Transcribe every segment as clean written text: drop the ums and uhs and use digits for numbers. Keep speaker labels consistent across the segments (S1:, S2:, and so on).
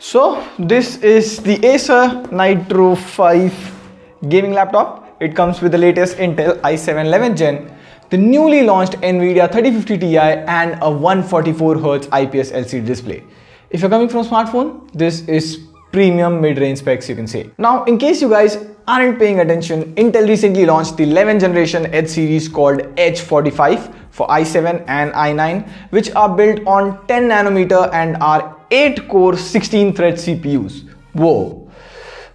S1: So this is the Acer Nitro 5 gaming laptop. It comes with the latest Intel i7 11th Gen, the newly launched Nvidia 3050 Ti and a 144Hz IPS LCD display. If you're coming from smartphone, this is premium mid-range specs, you can say. Now, in case you guys aren't paying attention, Intel recently launched the 11th generation H series called H45 for i7 and i9, which are built on 10 nanometer and are 8-core 16-thread CPUs. Whoa!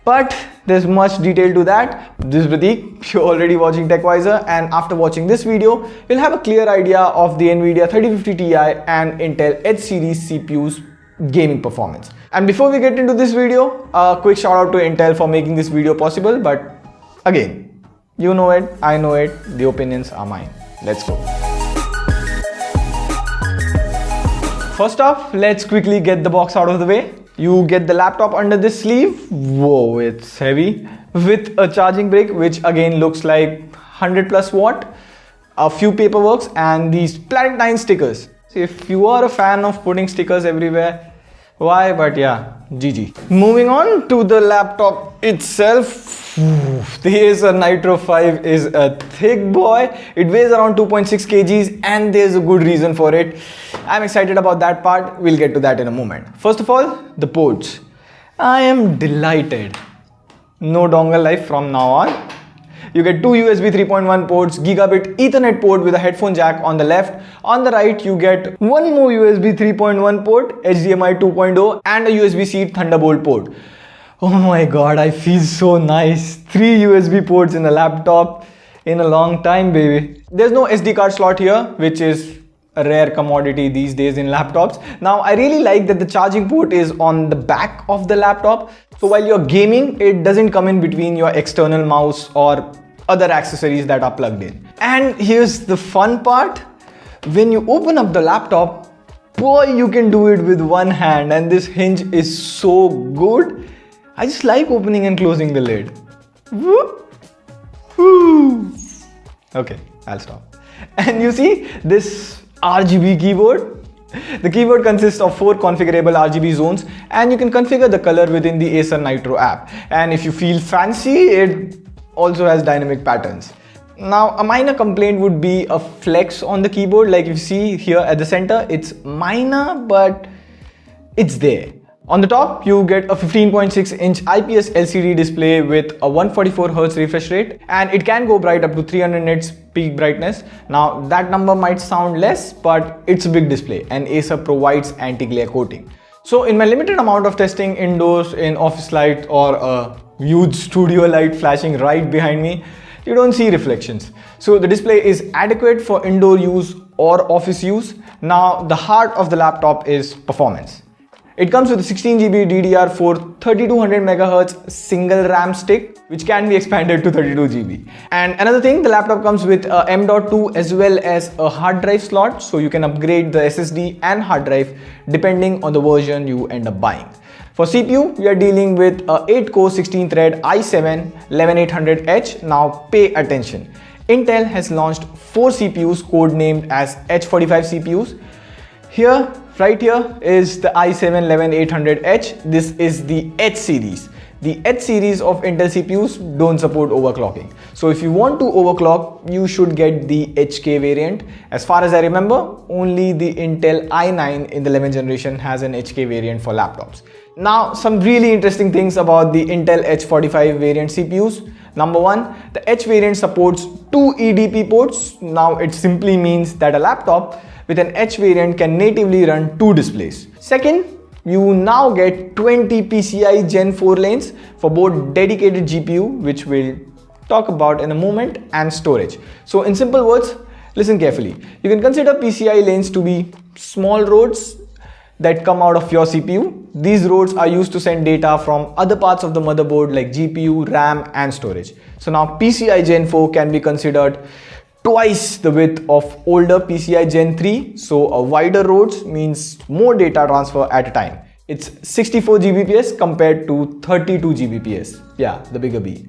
S1: But there's much detail to that. This is Prateek, you're already watching Techwiser, and after watching this video, you'll have a clear idea of the Nvidia 3050 Ti and Intel H series CPUs gaming performance. And before we get into this video, a quick shout out to Intel for making this video possible. But again, you know it, I know it, the opinions are mine. Let's go. First off, let's quickly get the box out of the way. You get the laptop under this sleeve. Whoa, it's heavy. With a charging brick, which again looks like 100 plus watt, a few paperworks and these Planet stickers. See, if you are a fan of putting stickers everywhere, why? But yeah, GG. Moving on to the laptop itself. The Acer Nitro 5 is a thick boy. It weighs around 2.6 kgs and there's a good reason for it. I'm excited about that part. We'll get to that in a moment. First of all, the ports. I am delighted. No dongle life from now on. You get two USB 3.1 ports, gigabit Ethernet port with a headphone jack on the left. On the right, you get one more USB 3.1 port, HDMI 2.0 and a USB-C Thunderbolt port. Oh my god, I feel so nice. 3 USB ports in a laptop in a long time, baby. There's no SD card slot here, which is a rare commodity these days in laptops. Now, I really like that the charging port is on the back of the laptop. So while you're gaming, it doesn't come in between your external mouse or other accessories that are plugged in. And here's the fun part. When you open up the laptop, boy, you can do it with one hand, and this hinge is so good. I just like opening and closing the lid. Woo. Okay, I'll stop. And you see this Rgb keyboard. The keyboard consists of 4 configurable RGB zones, and you can configure the color within the Acer Nitro app. And if you feel fancy, it also has dynamic patterns. Now, a minor complaint would be a flex on the keyboard. Like you see here at the center, it's minor, but it's there. On the top, you get a 15.6-inch IPS LCD display with a 144Hz refresh rate, and it can go bright up to 300 nits peak brightness. Now, that number might sound less, but it's a big display, and Acer provides anti-glare coating. So, in my limited amount of testing indoors in office light or a huge studio light flashing right behind me, you don't see reflections. So, the display is adequate for indoor use or office use. Now, the heart of the laptop is performance. It comes with a 16GB DDR4 3200 MHz single RAM stick, which can be expanded to 32GB. And another thing, the laptop comes with a M.2 as well as a hard drive slot, so you can upgrade the SSD and hard drive depending on the version you end up buying. For CPU, we are dealing with a 8-core 16-thread i7 11800H. Now pay attention. Intel has launched 4 CPUs codenamed as H45 CPUs. Right here is the i7 11800H. This is the H series. The H series of Intel CPUs don't support overclocking. So if you want to overclock, you should get the HK variant. As far as I remember, only the Intel i9 in the 11th generation has an HK variant for laptops. Now, some really interesting things about the Intel H45 variant CPUs. Number one, the H variant supports 2 Edp ports. Now, it simply means that a laptop with an H variant can natively run 2 displays. Second, you now get 20 PCI Gen 4 lanes for both dedicated GPU, which we'll talk about in a moment, and storage. So in simple words, listen carefully. You can consider PCI lanes to be small roads that come out of your CPU. These roads are used to send data from other parts of the motherboard like GPU, RAM and storage. So now PCI Gen 4 can be considered twice the width of older PCI Gen 3, so a wider roads means more data transfer at a time. It's 64 Gbps compared to 32 Gbps. Yeah, the bigger B.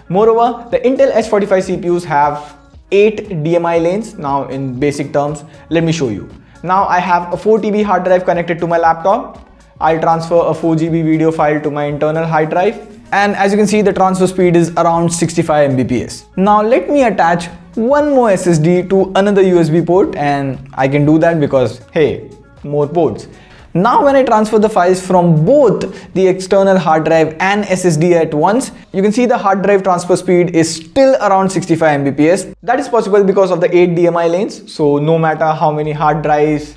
S1: Moreover, the Intel H45 CPUs have 8 DMI lanes. Now in basic terms, let me show you. Now I have a 4 TB hard drive connected to my laptop. I'll transfer a 4GB video file to my internal hard drive. And as you can see, the transfer speed is around 65 Mbps. Now let me attach one more SSD to another USB port, and I can do that because, hey, more ports. Now when I transfer the files from both the external hard drive and SSD at once, you can see the hard drive transfer speed is still around 65 Mbps. That is possible because of the 8 DMI lanes. So no matter how many hard drives,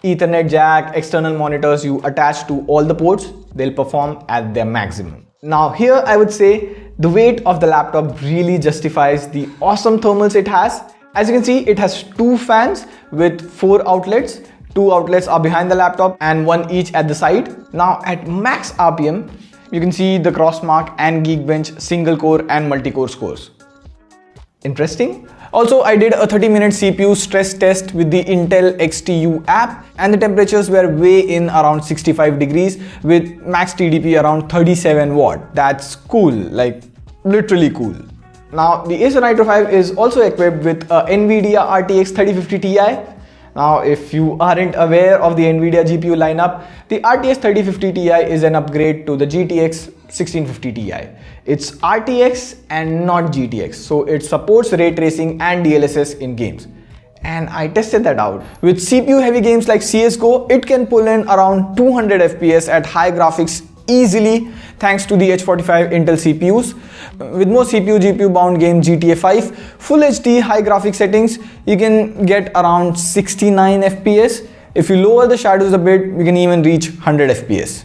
S1: Ethernet jack, external monitors you attach to all the ports, they'll perform at their maximum. Now here I would say the weight of the laptop really justifies the awesome thermals it has. As you can see, it has 2 fans with 4 outlets. 2 outlets are behind the laptop and 1 each at the side. Now at max RPM, you can see the Crossmark and Geekbench single core and multi-core scores. Interesting. Also, I did a 30-minute CPU stress test with the Intel XTU app, and the temperatures were way in around 65 degrees with max TDP around 37 watt. That's cool, like literally cool. Now, the Acer Nitro 5 is also equipped with a Nvidia Rtx 3050 Ti. Now, if you aren't aware of the Nvidia GPU lineup, the RTX 3050 Ti is an upgrade to the GTX 1650 Ti. It's RTX and not GTX, so it supports ray tracing and DLSS in games. And I tested that out. With CPU heavy games like CSGO, it can pull in around 200 FPS at high graphics easily thanks to the H45 Intel CPUs. With more CPU GPU bound game GTA 5, Full HD high graphics settings, you can get around 69 FPS. If you lower the shadows a bit, you can even reach 100 FPS.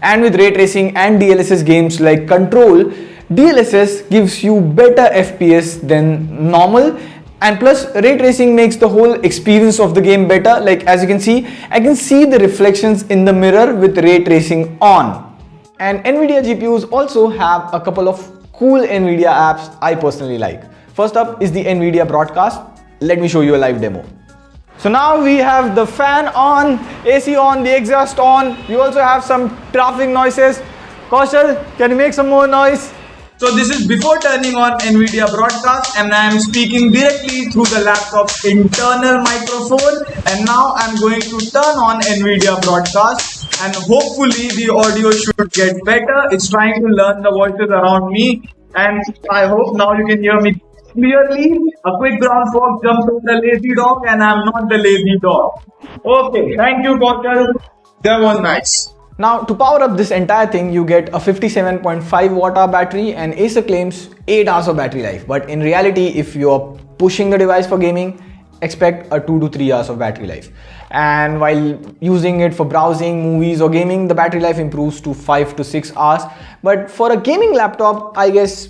S1: And with ray tracing and DLSS games like Control, DLSS gives you better FPS than normal, and plus ray tracing makes the whole experience of the game better. Like as you can see, I can see the reflections in the mirror with ray tracing on. And Nvidia GPUs also have a couple of cool Nvidia apps I personally like. First up is the Nvidia Broadcast. Let me show you a live demo. So now we have the fan on, AC on, the exhaust on. We also have some traffic noises. Kaushal, can you make some more noise? So this is before turning on Nvidia Broadcast, and I am speaking directly through the laptop's internal microphone. And now I'm going to turn on Nvidia Broadcast, and hopefully the audio should get better. It's trying to learn the voices around me, and I hope now you can hear me clearly. A quick brown fox jumps on the lazy dog, and I'm not the lazy dog. Okay, thank you, Kaushal. That was nice. Now, to power up this entire thing, you get a 57.5 watt-hour battery, and Acer claims 8 hours of battery life. But in reality, if you're pushing the device for gaming, expect a 2 to 3 hours of battery life. And while using it for browsing, movies or gaming, the battery life improves to 5 to 6 hours. But for a gaming laptop, I guess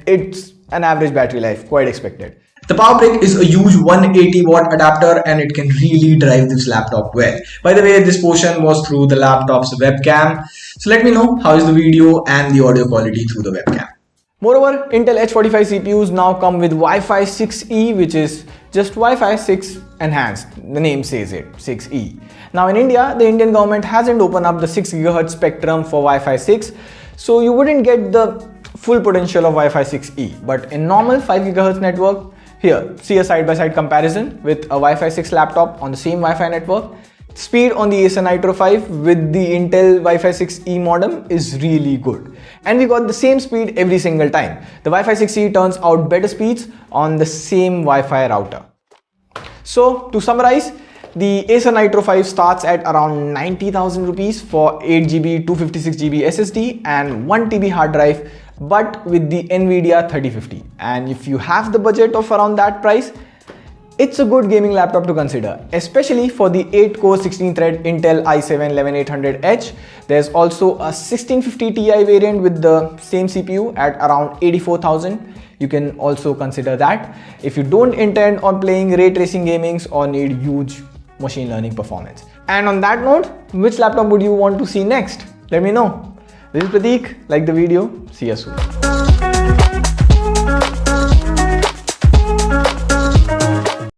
S1: it's an average battery life, quite expected. The power brick is a huge 180 watt adapter, and it can really drive this laptop well. By the way, this portion was through the laptop's webcam. So let me know how is the video and the audio quality through the webcam. Moreover, Intel H45 CPUs now come with Wi-Fi 6E, which is just Wi-Fi 6 enhanced. The name says it, 6E. Now in India, the Indian government hasn't opened up the 6 GHz spectrum for Wi-Fi 6, so you wouldn't get the full potential of Wi-Fi 6E. But in normal 5 GHz network, here, see a side-by-side comparison with a Wi-Fi 6 laptop on the same Wi-Fi network. Speed on the Acer Nitro 5 with the Intel Wi-Fi 6E modem is really good. And we got the same speed every single time. The Wi-Fi 6E turns out better speeds on the same Wi-Fi router. So, to summarize, the Acer Nitro 5 starts at around 90,000 rupees for 8GB 256GB SSD and 1TB hard drive, but with the Nvidia 3050. And if you have the budget of around that price, it's a good gaming laptop to consider, especially for the 8-core 16-thread Intel i7-11800H. There's also a 1650 Ti variant with the same CPU at around 84,000. You can also consider that if you don't intend on playing ray tracing gamings or need huge machine learning performance. And on that note, which laptop would you want to see next? Let me know. This is Prateek. Like the video. See you soon.